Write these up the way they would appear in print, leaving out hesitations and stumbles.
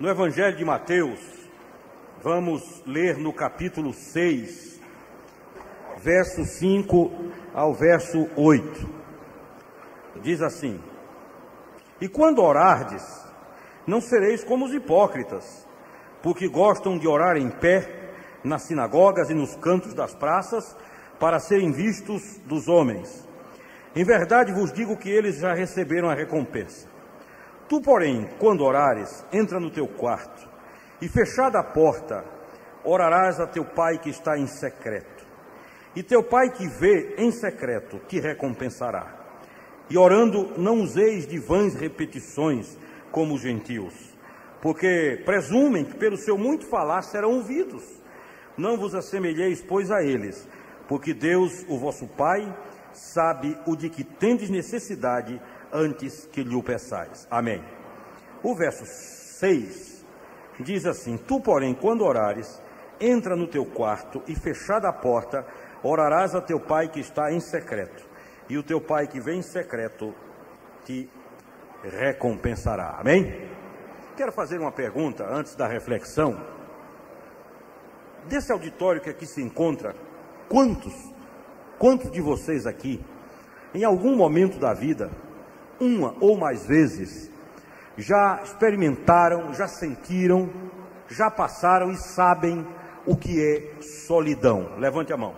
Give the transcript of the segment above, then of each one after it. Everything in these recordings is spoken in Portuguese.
No Evangelho de Mateus, vamos ler no capítulo 6, verso 5 ao verso 8. Diz assim: E quando orardes, não sereis como os hipócritas, porque gostam de orar em pé nas sinagogas e nos cantos das praças, para serem vistos dos homens. Em verdade vos digo que eles já receberam a recompensa. Tu, porém, quando orares, entra no teu quarto, e fechada a porta, orarás a teu pai que está em secreto. E teu pai que vê em secreto te recompensará. E orando, não useis de vãs repetições, como os gentios, porque presumem que pelo seu muito falar serão ouvidos. Não vos assemelheis, pois, a eles, porque Deus, o vosso Pai, sabe o de que tendes necessidade antes que lhe o peçais. Amém. O verso 6 diz assim: Tu, porém, quando orares, entra no teu quarto e, fechada a porta, orarás a teu pai que está em secreto, e o teu pai que vem em secreto te recompensará. Amém? Quero fazer uma pergunta antes da reflexão. Desse auditório que aqui se encontra, quantos de vocês aqui, em algum momento da vida, uma ou mais vezes, já experimentaram, já sentiram, já passaram e sabem o que é solidão? Levante a mão.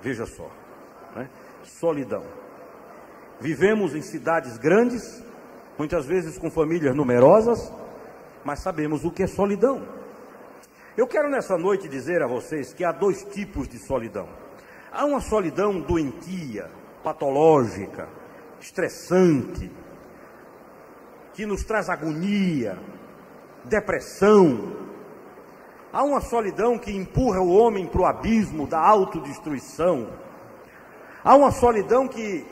Veja só, né? Solidão. Vivemos em cidades grandes, muitas vezes com famílias numerosas, mas sabemos o que é solidão. Eu quero nessa noite dizer a vocês que há dois tipos de solidão. Há uma solidão doentia, patológica, estressante, que nos traz agonia, depressão. Há uma solidão que empurra o homem para o abismo da autodestruição. Há uma solidão que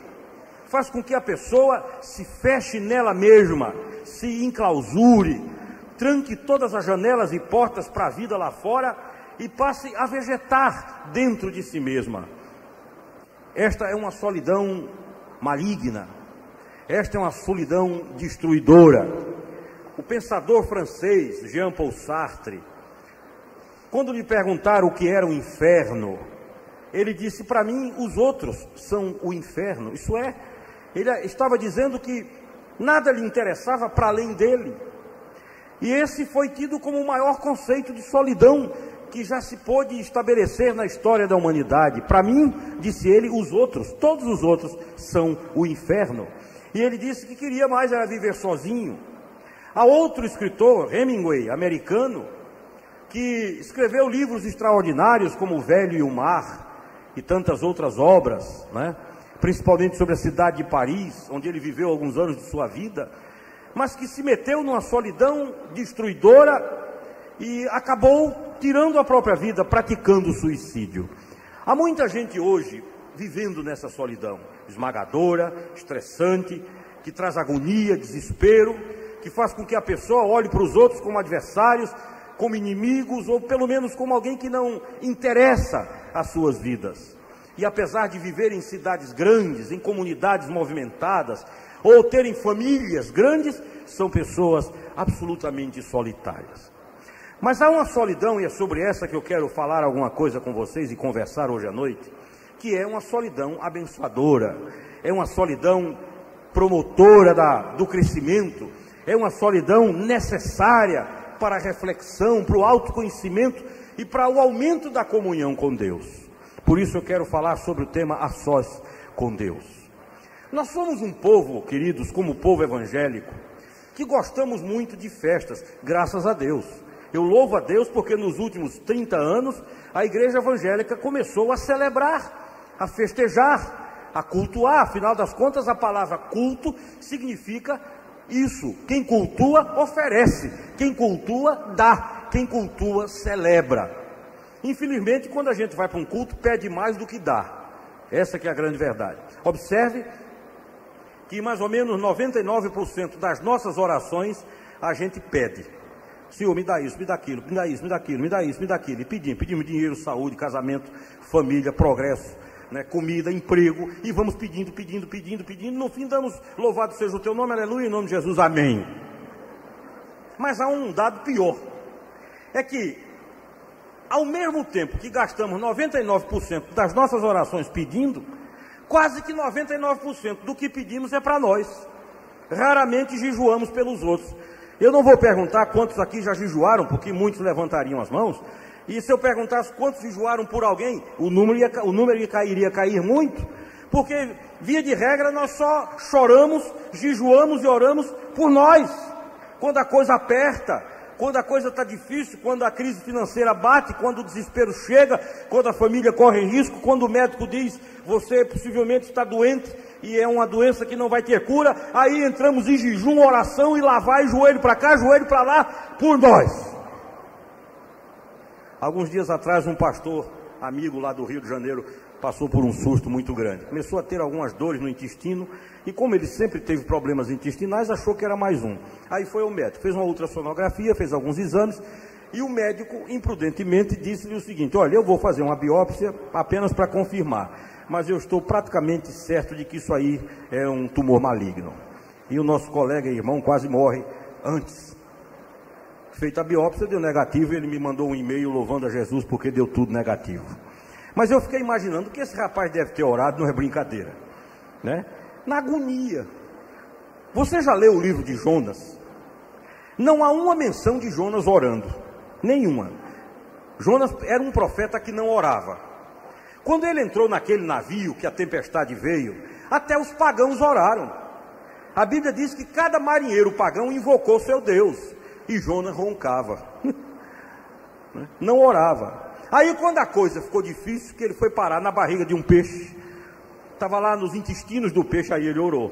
faz com que a pessoa se feche nela mesma, se enclausure, tranque todas as janelas e portas para a vida lá fora e passe a vegetar dentro de si mesma. Esta é uma solidão maligna. Esta é uma solidão destruidora. O pensador francês Jean-Paul Sartre, quando lhe perguntaram o que era o inferno, ele disse: para mim os outros são o inferno. Isso é, ele estava dizendo que nada lhe interessava para além dele. E esse foi tido como o maior conceito de solidão que já se pôde estabelecer na história da humanidade. Para mim, disse ele, os outros, todos os outros são o inferno. E ele disse que queria mais era viver sozinho. Há outro escritor, Hemingway, americano, que escreveu livros extraordinários como O Velho e o Mar e tantas outras obras, né? Principalmente sobre a cidade de Paris, onde ele viveu alguns anos de sua vida, mas que se meteu numa solidão destruidora e acabou tirando a própria vida, praticando suicídio. Há muita gente hoje vivendo nessa solidão esmagadora, estressante, que traz agonia, desespero, que faz com que a pessoa olhe para os outros como adversários, como inimigos, ou pelo menos como alguém que não interessa as suas vidas. E apesar de viver em cidades grandes, em comunidades movimentadas, ou terem famílias grandes, são pessoas absolutamente solitárias. Mas há uma solidão, e é sobre essa que eu quero falar alguma coisa com vocês e conversar hoje à noite, que é uma solidão abençoadora, é uma solidão promotora do crescimento, é uma solidão necessária para a reflexão, para o autoconhecimento e para o aumento da comunhão com Deus. Por isso eu quero falar sobre o tema a sós com Deus. Nós somos um povo, queridos, como o povo evangélico, que gostamos muito de festas, graças a Deus. Eu louvo a Deus porque nos últimos 30 anos a igreja evangélica começou a celebrar, a festejar, a cultuar. Afinal das contas, a palavra culto significa isso. Quem cultua, oferece. Quem cultua, dá. Quem cultua, celebra. Infelizmente, quando a gente vai para um culto, pede mais do que dá. Essa que é a grande verdade. Observe que mais ou menos 99% das nossas orações a gente pede. Senhor, me dá isso, me dá aquilo, me dá isso, me dá aquilo, me dá isso, me dá aquilo. E pedimos dinheiro, saúde, casamento, família, progresso, né, comida, emprego. E vamos pedindo. No fim damos, louvado seja o teu nome, aleluia, em nome de Jesus, amém. Mas há um dado pior. É que, ao mesmo tempo que gastamos 99% das nossas orações pedindo, quase que 99% do que pedimos é para nós. Raramente jejuamos pelos outros. Eu não vou perguntar quantos aqui já jejuaram, porque muitos levantariam as mãos. E se eu perguntasse quantos jejuaram por alguém, o número iria cair muito, porque, via de regra, nós só choramos, jejuamos e oramos por nós. Quando a coisa aperta, quando a coisa está difícil, quando a crise financeira bate, quando o desespero chega, quando a família corre risco, quando o médico diz, você possivelmente está doente e é uma doença que não vai ter cura, aí entramos em jejum, oração e lá vai, joelho para cá, joelho para lá, por nós. Alguns dias atrás, um pastor amigo lá do Rio de Janeiro passou por um susto muito grande. Começou a ter algumas dores no intestino e, como ele sempre teve problemas intestinais, achou que era mais um. Aí foi ao médico, fez uma ultrassonografia, fez alguns exames e o médico, imprudentemente, disse-lhe o seguinte: olha, eu vou fazer uma biópsia apenas para confirmar, mas eu estou praticamente certo de que isso aí é um tumor maligno. E o nosso colega e irmão quase morre antes. Feita a biópsia, deu negativo, e ele me mandou um e-mail louvando a Jesus porque deu tudo negativo. Mas eu fiquei imaginando que esse rapaz deve ter orado, não é brincadeira, né? Na agonia. Você já leu o livro de Jonas? Não há uma menção de Jonas orando, nenhuma. Jonas era um profeta que não orava. Quando ele entrou naquele navio que a tempestade veio, até os pagãos oraram. A Bíblia diz que cada marinheiro pagão invocou seu Deus, e Jonas roncava, não orava. Aí quando a coisa ficou difícil, que ele foi parar na barriga de um peixe, estava lá nos intestinos do peixe, aí ele orou.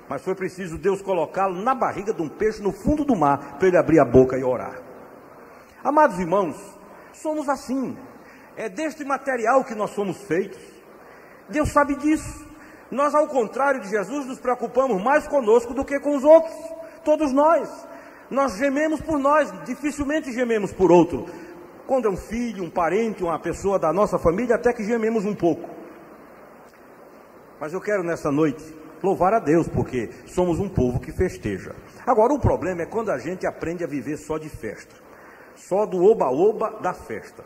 Mas foi preciso Deus colocá-lo na barriga de um peixe, no fundo do mar, para ele abrir a boca e orar. Amados irmãos, somos assim. É deste material que nós somos feitos. Deus sabe disso. Nós, ao contrário de Jesus, nos preocupamos mais conosco do que com os outros. Todos nós. Nós gememos por nós, dificilmente gememos por outro. Quando é um filho, um parente, uma pessoa da nossa família, até que gememos um pouco. Mas eu quero nessa noite louvar a Deus, porque somos um povo que festeja. Agora, o problema é quando a gente aprende a viver só de festa. Só do oba-oba da festa.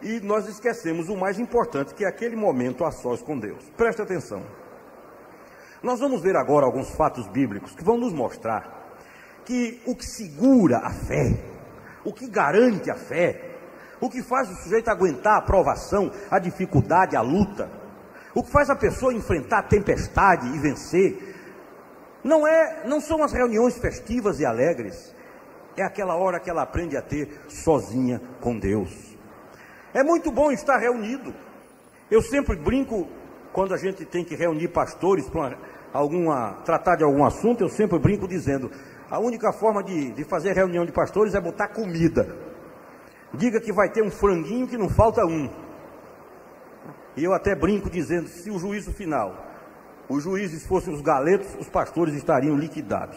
E nós esquecemos o mais importante, que é aquele momento a sós com Deus. Preste atenção. Nós vamos ver agora alguns fatos bíblicos que vão nos mostrar que o que segura a fé, o que garante a fé, o que faz o sujeito aguentar a provação, a dificuldade, a luta, o que faz a pessoa enfrentar a tempestade e vencer, não são as reuniões festivas e alegres, é aquela hora que ela aprende a ter sozinha com Deus. É muito bom estar reunido. Eu sempre brinco, quando a gente tem que reunir pastores para tratar de algum assunto, eu sempre brinco dizendo: a única forma de fazer reunião de pastores é botar comida. Diga que vai ter um franguinho que não falta um. E eu até brinco dizendo, se o juízo final, os juízes fossem os galetos, os pastores estariam liquidados.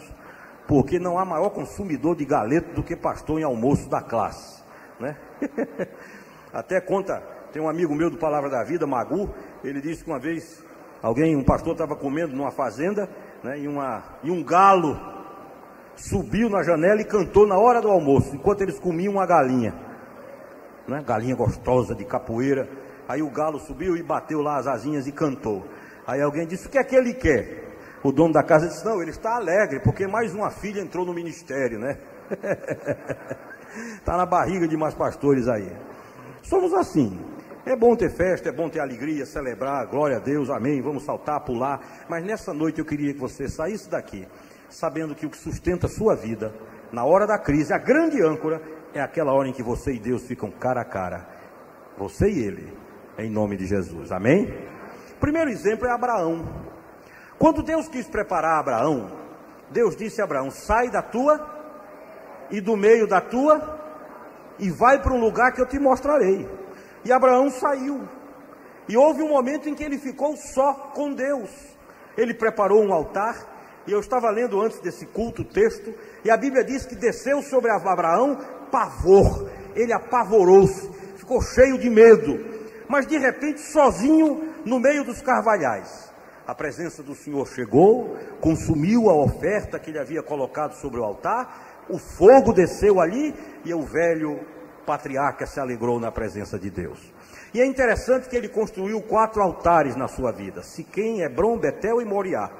Porque não há maior consumidor de galeto do que pastor em almoço da classe, né? Até conta, tem um amigo meu do Palavra da Vida, Magu, ele disse que uma vez, um pastor estava comendo numa fazenda, né, e um galo subiu na janela e cantou na hora do almoço, enquanto eles comiam uma galinha, né? Galinha gostosa de capoeira. Aí o galo subiu e bateu lá as asinhas e cantou. Aí alguém disse: o que é que ele quer? O dono da casa disse: não, ele está alegre, porque mais uma filha entrou no ministério, né? Está na barriga de mais pastores aí. Somos assim. É bom ter festa, é bom ter alegria, celebrar, glória a Deus, amém, vamos saltar, pular. Mas nessa noite eu queria que você saísse daqui sabendo que o que sustenta a sua vida, na hora da crise, a grande âncora, é aquela hora em que você e Deus ficam cara a cara. Você e ele, em nome de Jesus, amém? Primeiro exemplo é Abraão. Quando Deus quis preparar Abraão, Deus disse a Abraão: sai da tua e do meio da tua e vai para um lugar que eu te mostrarei. E Abraão saiu. E houve um momento em que ele ficou só com Deus. Ele preparou um altar. E eu estava lendo antes desse culto o texto, e a Bíblia diz que desceu sobre Abraão pavor. Ele apavorou-se, ficou cheio de medo. Mas de repente, sozinho, no meio dos carvalhais, a presença do Senhor chegou, consumiu a oferta que ele havia colocado sobre o altar, o fogo desceu ali e o velho patriarca se alegrou na presença de Deus. E é interessante que ele construiu 4 altares na sua vida: Siquém, Hebrom, Betel e Moriá.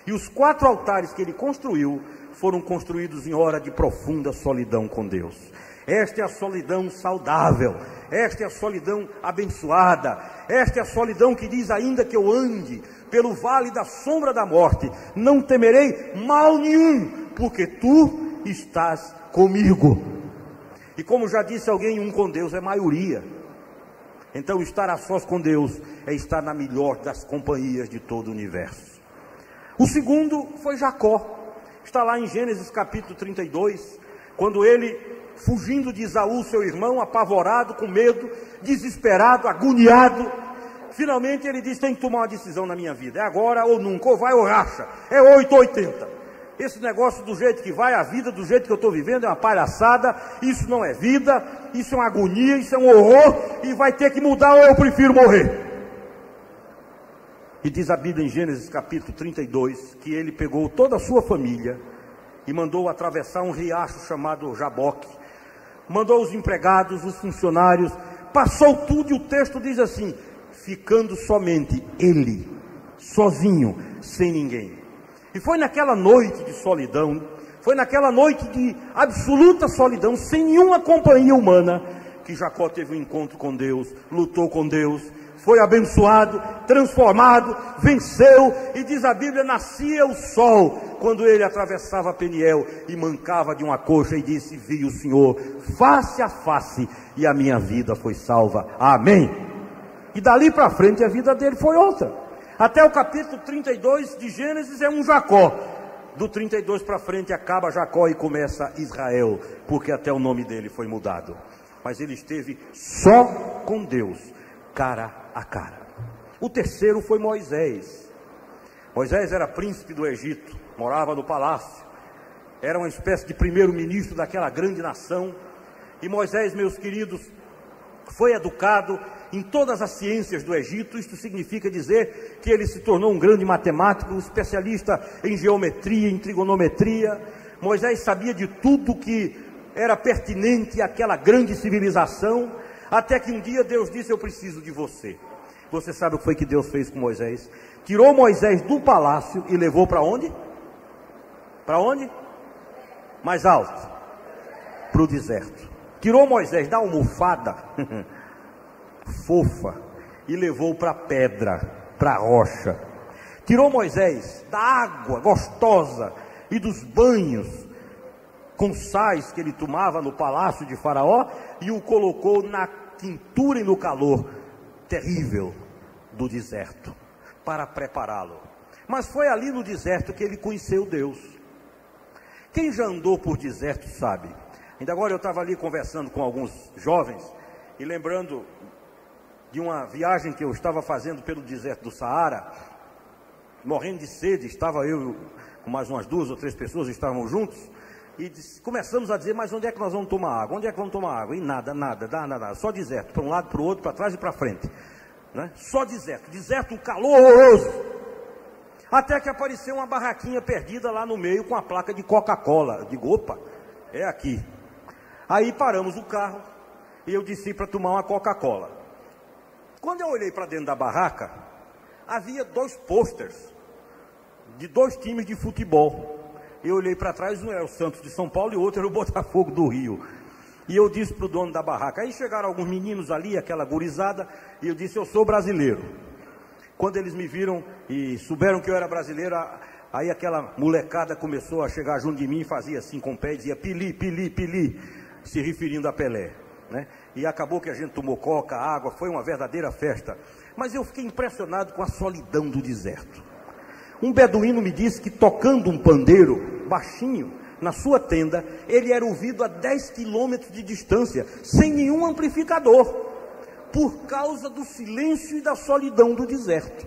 E os 4 altares que ele construiu foram construídos em hora de profunda solidão com Deus. Esta é a solidão saudável, esta é a solidão abençoada, esta é a solidão que diz: ainda que eu ande pelo vale da sombra da morte, não temerei mal nenhum, porque tu estás comigo. E como já disse alguém, um com Deus é maioria. Então estar a sós com Deus é estar na melhor das companhias de todo o universo. O segundo foi Jacó. Está lá em Gênesis capítulo 32, quando ele, fugindo de Esaú, seu irmão, apavorado, com medo, desesperado, agoniado, finalmente ele diz: tem que tomar uma decisão na minha vida, é agora ou nunca, ou vai ou racha, é 8 ou 80. Esse negócio do jeito que vai, a vida do jeito que eu estou vivendo é uma palhaçada, isso não é vida, isso é uma agonia, isso é um horror, e vai ter que mudar ou eu prefiro morrer. E diz a Bíblia em Gênesis capítulo 32, que ele pegou toda a sua família e mandou atravessar um riacho chamado Jaboque, mandou os empregados, os funcionários, passou tudo, e o texto diz assim: ficando somente ele, sozinho, sem ninguém. E foi naquela noite de solidão, foi naquela noite de absoluta solidão, sem nenhuma companhia humana, que Jacó teve um encontro com Deus, lutou com Deus, foi abençoado, transformado, venceu, e diz a Bíblia: nascia o sol quando ele atravessava Peniel e mancava de uma coxa, e disse: vi o Senhor face a face, e a minha vida foi salva. Amém. E dali para frente a vida dele foi outra. Até o capítulo 32 de Gênesis é um Jacó. Do 32 para frente acaba Jacó e começa Israel, porque até o nome dele foi mudado. Mas ele esteve só com Deus, cara a cara. O terceiro foi Moisés. Moisés era príncipe do Egito, morava no palácio, era uma espécie de primeiro-ministro daquela grande nação. E Moisés, meus queridos, foi educado em todas as ciências do Egito. Isto significa dizer que ele se tornou um grande matemático, um especialista em geometria, em trigonometria. Moisés sabia de tudo que era pertinente àquela grande civilização, até que um dia Deus disse: eu preciso de você. Você sabe o que foi que Deus fez com Moisés? Tirou Moisés do palácio e levou para onde? Para onde? Mais alto. Para o deserto. Tirou Moisés da almofada fofa e levou para a pedra, para a rocha. Tirou Moisés da água gostosa e dos banhos com sais que ele tomava no palácio de Faraó, e o colocou na quentura e no calor terrível do deserto, para prepará-lo. Mas foi ali no deserto que ele conheceu Deus. Quem já andou por deserto sabe. Ainda agora eu estava ali conversando com alguns jovens e lembrando de uma viagem que eu estava fazendo pelo deserto do Saara, morrendo de sede. Estava eu com mais umas 2 ou 3 pessoas, estávamos juntos, e começamos a dizer: mas onde é que nós vamos tomar água? Onde é que vamos tomar água? E nada, só deserto, para um lado, para o outro, para trás e para frente, né? Só deserto, um calor horroroso. Até que apareceu uma barraquinha perdida lá no meio com a placa de Coca-Cola. Eu digo: opa, é aqui. Aí paramos o carro e eu desci para tomar uma Coca-Cola. Quando eu olhei para dentro da barraca, havia 2 pôsteres de 2 times de futebol. Eu olhei para trás, um era o Santos de São Paulo e o outro era o Botafogo do Rio. E eu disse para o dono da barraca, aí chegaram alguns meninos ali, aquela gurizada, e eu disse: eu sou brasileiro. Quando eles me viram e souberam que eu era brasileiro, aí aquela molecada começou a chegar junto de mim e fazia assim com o pé e dizia: Pili, Pili, Pili, se referindo a Pelé, né? E acabou que a gente tomou coca, água, foi uma verdadeira festa. Mas eu fiquei impressionado com a solidão do deserto. Um beduíno me disse que, tocando um pandeiro baixinho na sua tenda, ele era ouvido a 10 quilômetros de distância, sem nenhum amplificador, por causa do silêncio e da solidão do deserto.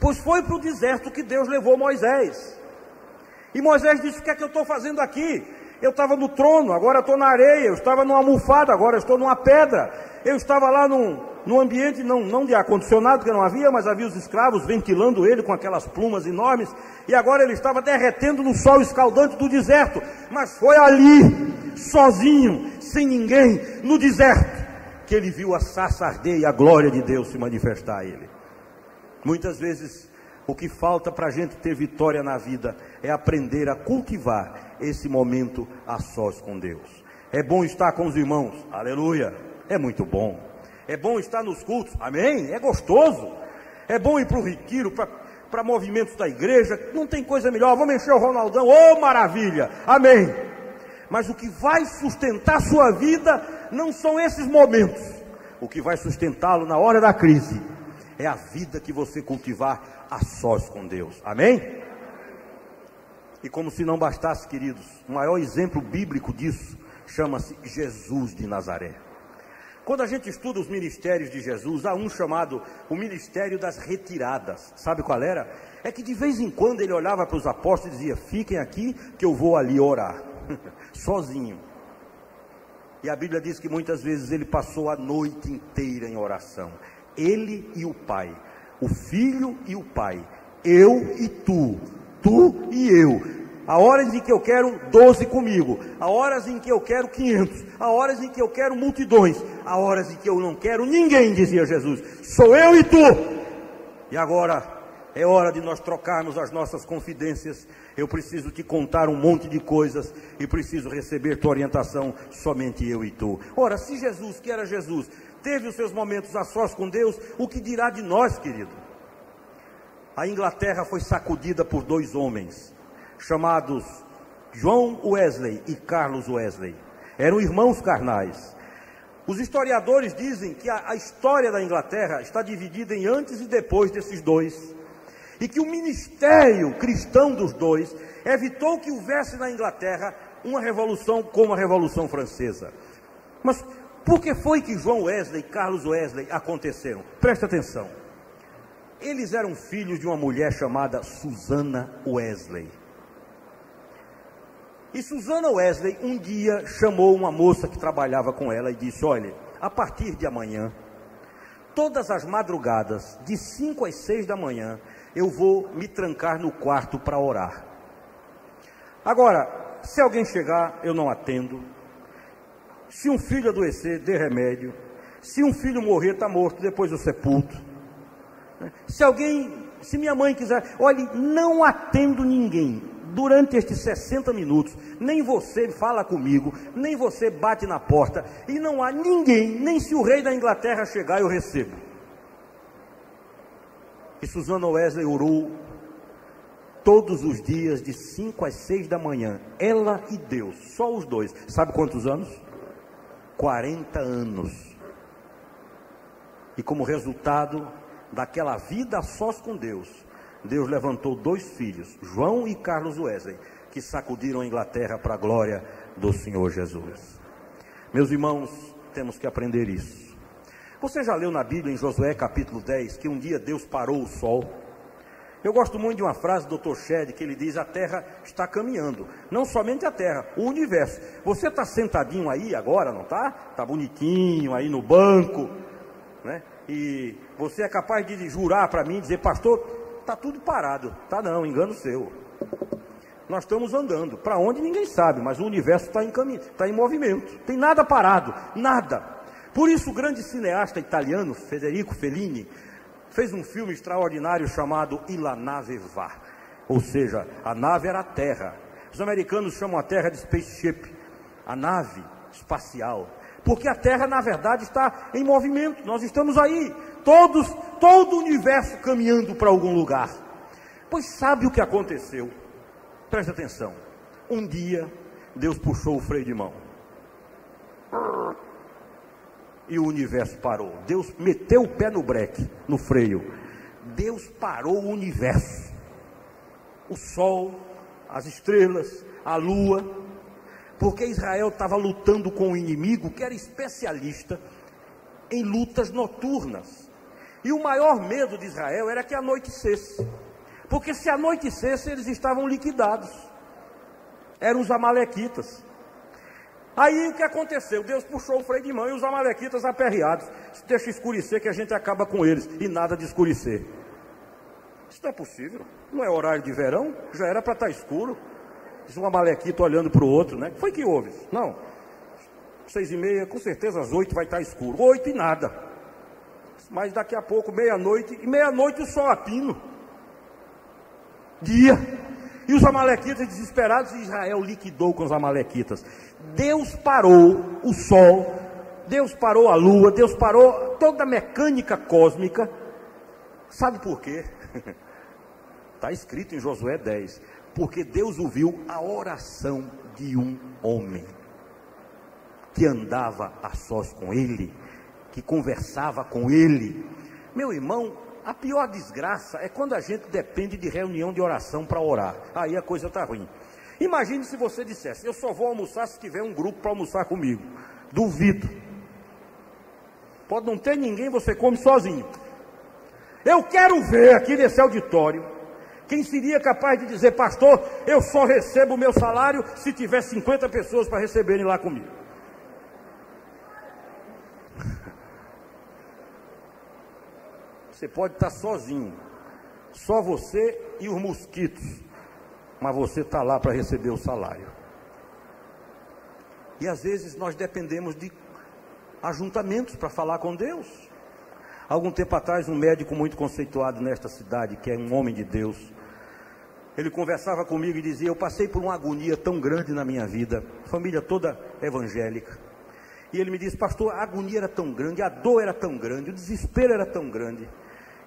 Pois foi para o deserto que Deus levou Moisés. E Moisés disse: o que é que eu estou fazendo aqui? Eu estava no trono, agora estou na areia. Eu estava numa almofada, agora estou numa pedra. Eu estava lá num no ambiente não de ar-condicionado, que não havia, mas havia os escravos ventilando ele com aquelas plumas enormes, e agora ele estava derretendo no sol escaldante do deserto, mas foi ali, sozinho, sem ninguém, no deserto, que ele viu a sarça arder e a glória de Deus se manifestar a ele. Muitas vezes, o que falta para a gente ter vitória na vida é aprender a cultivar esse momento a sós com Deus. É bom estar com os irmãos, aleluia, é muito bom. É bom estar nos cultos, amém, é gostoso. É bom ir para o retiro, para movimentos da igreja, não tem coisa melhor. Vamos encher o Ronaldão, oh maravilha, amém. Mas o que vai sustentar sua vida não são esses momentos. O que vai sustentá-lo na hora da crise é a vida que você cultivar a sós com Deus, amém? E como se não bastasse, queridos, o maior exemplo bíblico disso chama-se Jesus de Nazaré. Quando a gente estuda os ministérios de Jesus, há um chamado o ministério das retiradas. Sabe qual era? É que de vez em quando ele olhava para os apóstolos e dizia: fiquem aqui que eu vou ali orar, sozinho. E a Bíblia diz que muitas vezes ele passou a noite inteira em oração. Ele e o Pai, o Filho e o Pai, eu e tu e eu. Há horas em que eu quero 12 comigo, há horas em que eu quero 500, há horas em que eu quero multidões, há horas em que eu não quero ninguém, dizia Jesus, sou eu e tu. E agora é hora de nós trocarmos as nossas confidências. Eu preciso te contar um monte de coisas e preciso receber tua orientação, somente eu e tu. Ora, se Jesus, que era Jesus, teve os seus momentos a sós com Deus, o que dirá de nós, querido? A Inglaterra foi sacudida por dois homens, chamados John Wesley e Carlos Wesley. Eram irmãos carnais. Os historiadores dizem que a história da Inglaterra está dividida em antes e depois desses dois, e que o ministério cristão dos dois evitou que houvesse na Inglaterra uma revolução como a Revolução Francesa. Mas por que foi que John Wesley e Carlos Wesley aconteceram? Presta atenção. Eles eram filhos de uma mulher chamada Susana Wesley. E Susana Wesley um dia chamou uma moça que trabalhava com ela e disse: olha, a partir de amanhã, todas as madrugadas, de 5 às 6 da manhã, eu vou me trancar no quarto para orar. Agora, se alguém chegar, eu não atendo. Se um filho adoecer, dê remédio. Se um filho morrer, está morto, depois eu sepulto. Se minha mãe quiser, olhe, não atendo ninguém. Durante estes 60 minutos, nem você fala comigo, nem você bate na porta, e não há ninguém, nem se o rei da Inglaterra chegar, eu recebo. E Susana Wesley orou todos os dias, de 5 às 6 da manhã, ela e Deus, só os dois. Sabe quantos anos? 40 anos. E como resultado daquela vida a sós com Deus, Deus levantou dois filhos, João e Carlos Wesley, que sacudiram a Inglaterra para a glória do Senhor Jesus. Meus irmãos, temos que aprender isso. Você já leu na Bíblia, em Josué capítulo 10, que um dia Deus parou o sol? Eu gosto muito de uma frase do Dr. Shedd, que ele diz: a terra está caminhando. Não somente a terra, o universo. Você está sentadinho aí agora, não está? Está bonitinho aí no banco, né? E você é capaz de jurar para mim, dizer: pastor, está tudo parado. Tá não, engano seu. Nós estamos andando, para onde ninguém sabe, mas o universo está em caminho, está em movimento, tem nada parado, nada. Por isso o grande cineasta italiano, Federico Fellini, fez um filme extraordinário chamado Il la nave va, ou seja, a nave era a Terra. Os americanos chamam a Terra de spaceship, a nave espacial, porque a Terra na verdade está em movimento, nós estamos aí, todo o universo caminhando para algum lugar. Pois sabe o que aconteceu? Preste atenção. Um dia Deus puxou o freio de mão e o universo parou. Deus meteu o pé no breque, no freio. Deus parou o universo, o sol, as estrelas, a lua, porque Israel estava lutando com um inimigo que era especialista em lutas noturnas. E o maior medo de Israel era que anoitecesse, porque se anoitecesse eles estavam liquidados. Eram os amalequitas. Aí o que aconteceu? Deus puxou o freio de mão e os amalequitas aperreados deixa escurecer que a gente acaba com eles. E nada de escurecer. Isso não é possível. Não é horário de verão, já era para estar escuro. Isso, um amalequito olhando para o outro, né? O que foi que houve? Não, 6h30, com certeza às 8 vai estar escuro. 8 e nada. Mas daqui a pouco, meia-noite, e meia-noite o sol a pino. Dia. E os amalequitas desesperados, Israel liquidou com os amalequitas. Deus parou o sol, Deus parou a lua, Deus parou toda a mecânica cósmica. Sabe por quê? Está escrito em Josué 10. Porque Deus ouviu a oração de um homem que andava a sós com ele, que conversava com ele. Meu irmão, a pior desgraça é quando a gente depende de reunião de oração para orar. Aí a coisa está ruim. Imagine se você dissesse: eu só vou almoçar se tiver um grupo para almoçar comigo. Duvido. Pode não ter ninguém, você come sozinho. Eu quero ver aqui nesse auditório quem seria capaz de dizer: pastor, eu só recebo o meu salário se tiver 50 pessoas para receberem lá comigo. Você pode estar sozinho, só você e os mosquitos, mas você está lá para receber o salário. E às vezes nós dependemos de ajuntamentos para falar com Deus. Algum tempo atrás, um médico muito conceituado nesta cidade, que é um homem de Deus, ele conversava comigo e dizia: eu passei por uma agonia tão grande na minha vida, família toda evangélica. E ele me disse: pastor, a agonia era tão grande, a dor era tão grande, o desespero era tão grande,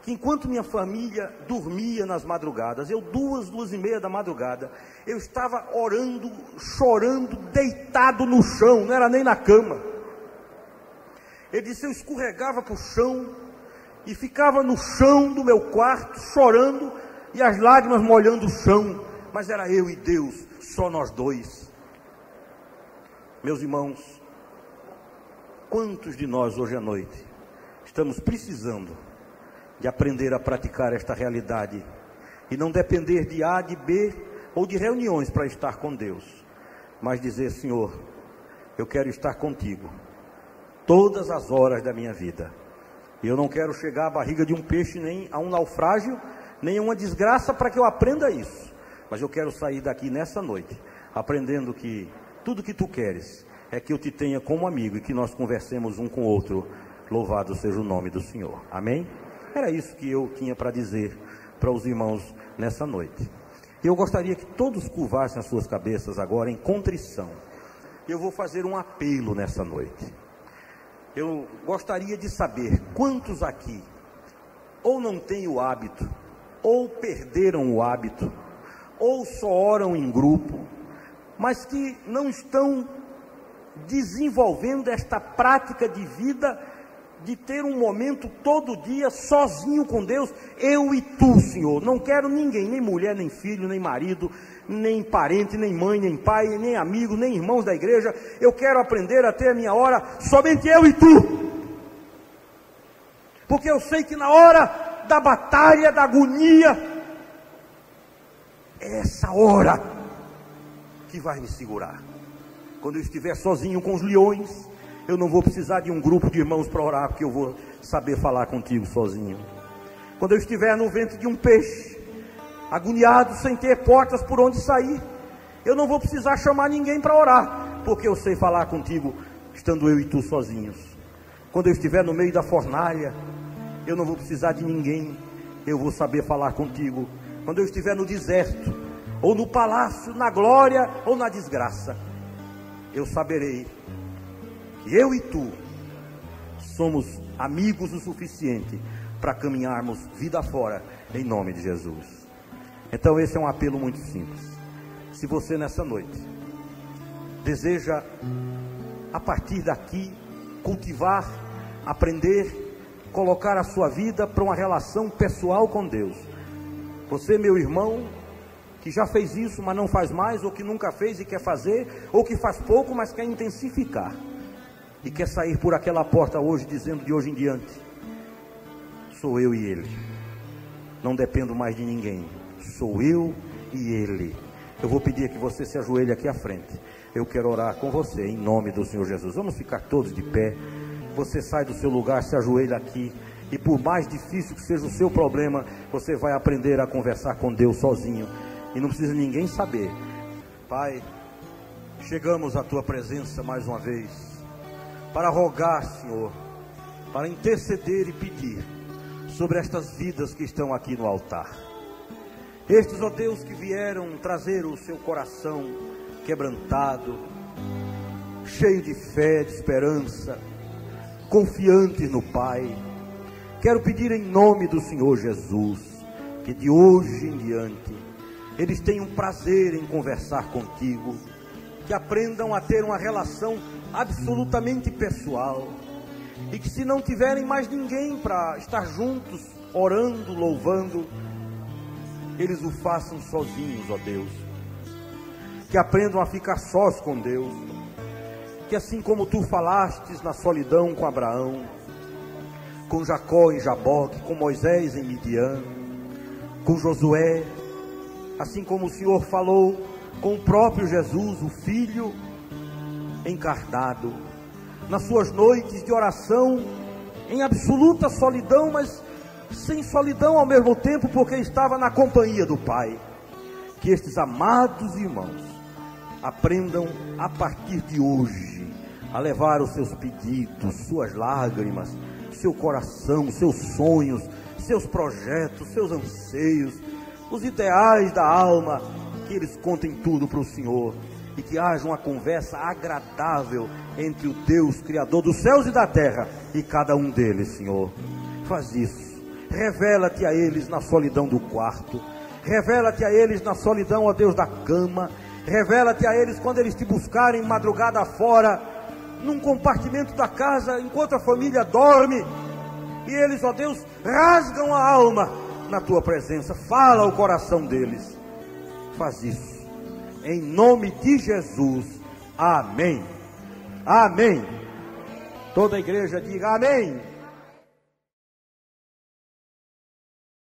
que enquanto minha família dormia nas madrugadas, eu 2h30 da madrugada, eu estava orando, chorando, deitado no chão, não era nem na cama. Ele disse: eu escorregava para o chão e ficava no chão do meu quarto chorando, e as lágrimas molhando o chão, mas era eu e Deus, só nós dois. Meus irmãos, quantos de nós hoje à noite estamos precisando de aprender a praticar esta realidade e não depender de A, de B ou de reuniões para estar com Deus, mas dizer: Senhor, eu quero estar contigo todas as horas da minha vida, e eu não quero chegar à barriga de um peixe, nem a um naufrágio, nem a uma desgraça, para que eu aprenda isso, mas eu quero sair daqui nessa noite aprendendo que tudo que tu queres é que eu te tenha como amigo e que nós conversemos um com o outro. Louvado seja o nome do Senhor. Amém? Era isso que eu tinha para dizer para os irmãos nessa noite. E eu gostaria que todos curvassem as suas cabeças agora em contrição. Eu vou fazer um apelo nessa noite. Eu gostaria de saber quantos aqui ou não têm o hábito, ou perderam o hábito, ou só oram em grupo, mas que não estão desenvolvendo esta prática de vida, de ter um momento todo dia sozinho com Deus, eu e tu, Senhor. Não quero ninguém, nem mulher, nem filho, nem marido, nem parente, nem mãe, nem pai, nem amigo, nem irmãos da igreja. Eu quero aprender a ter a minha hora somente eu e tu, porque eu sei que na hora da batalha, da agonia, é essa hora que vai me segurar. Quando eu estiver sozinho com os leões, eu não vou precisar de um grupo de irmãos para orar, porque eu vou saber falar contigo sozinho. Quando eu estiver no ventre de um peixe, agoniado, sem ter portas por onde sair, eu não vou precisar chamar ninguém para orar, porque eu sei falar contigo, estando eu e tu sozinhos. Quando eu estiver no meio da fornalha, eu não vou precisar de ninguém, eu vou saber falar contigo. Quando eu estiver no deserto, ou no palácio, na glória ou na desgraça, eu saberei que eu e tu somos amigos o suficiente para caminharmos vida fora, em nome de Jesus. Então esse é um apelo muito simples. Se você nessa noite deseja, a partir daqui, cultivar, aprender, colocar a sua vida para uma relação pessoal com Deus, você, meu irmão, que já fez isso, mas não faz mais, ou que nunca fez e quer fazer, ou que faz pouco, mas quer intensificar, e quer sair por aquela porta hoje, dizendo: de hoje em diante, sou eu e Ele, não dependo mais de ninguém, sou eu e Ele. Eu vou pedir que você se ajoelhe aqui à frente, eu quero orar com você, em nome do Senhor Jesus. Vamos ficar todos de pé, você sai do seu lugar, se ajoelha aqui, e por mais difícil que seja o seu problema, você vai aprender a conversar com Deus sozinho, e não precisa ninguém saber. Pai, chegamos à tua presença mais uma vez, para rogar, Senhor, para interceder e pedir sobre estas vidas que estão aqui no altar. Estes, ó Deus, que vieram trazer o seu coração quebrantado, cheio de fé, de esperança, confiantes no Pai. Quero pedir em nome do Senhor Jesus, que de hoje em diante, eles tenham prazer em conversar contigo, que aprendam a ter uma relação absolutamente pessoal, e que se não tiverem mais ninguém para estar juntos, orando, louvando, eles o façam sozinhos, ó Deus. Que aprendam a ficar sós com Deus, que assim como tu falastes na solidão com Abraão, com Jacó em Jaboque, com Moisés em Midian, com Josué, assim como o Senhor falou com o próprio Jesus, o Filho encarnado, nas suas noites de oração, em absoluta solidão, mas sem solidão ao mesmo tempo, porque estava na companhia do Pai. Que estes amados irmãos aprendam a partir de hoje a levar os seus pedidos, suas lágrimas, seu coração, seus sonhos, seus projetos, seus anseios, os ideais da alma, que eles contem tudo para o Senhor, e que haja uma conversa agradável entre o Deus Criador dos céus e da terra e cada um deles, Senhor. Faz isso, revela-te a eles na solidão do quarto, revela-te a eles na solidão, ó Deus, da cama, revela-te a eles quando eles te buscarem madrugada fora, num compartimento da casa, enquanto a família dorme, e eles, ó Deus, rasgam a alma na tua presença. Fala ao coração deles. Faz isso em nome de Jesus. Amém. Amém. Toda a igreja diga amém.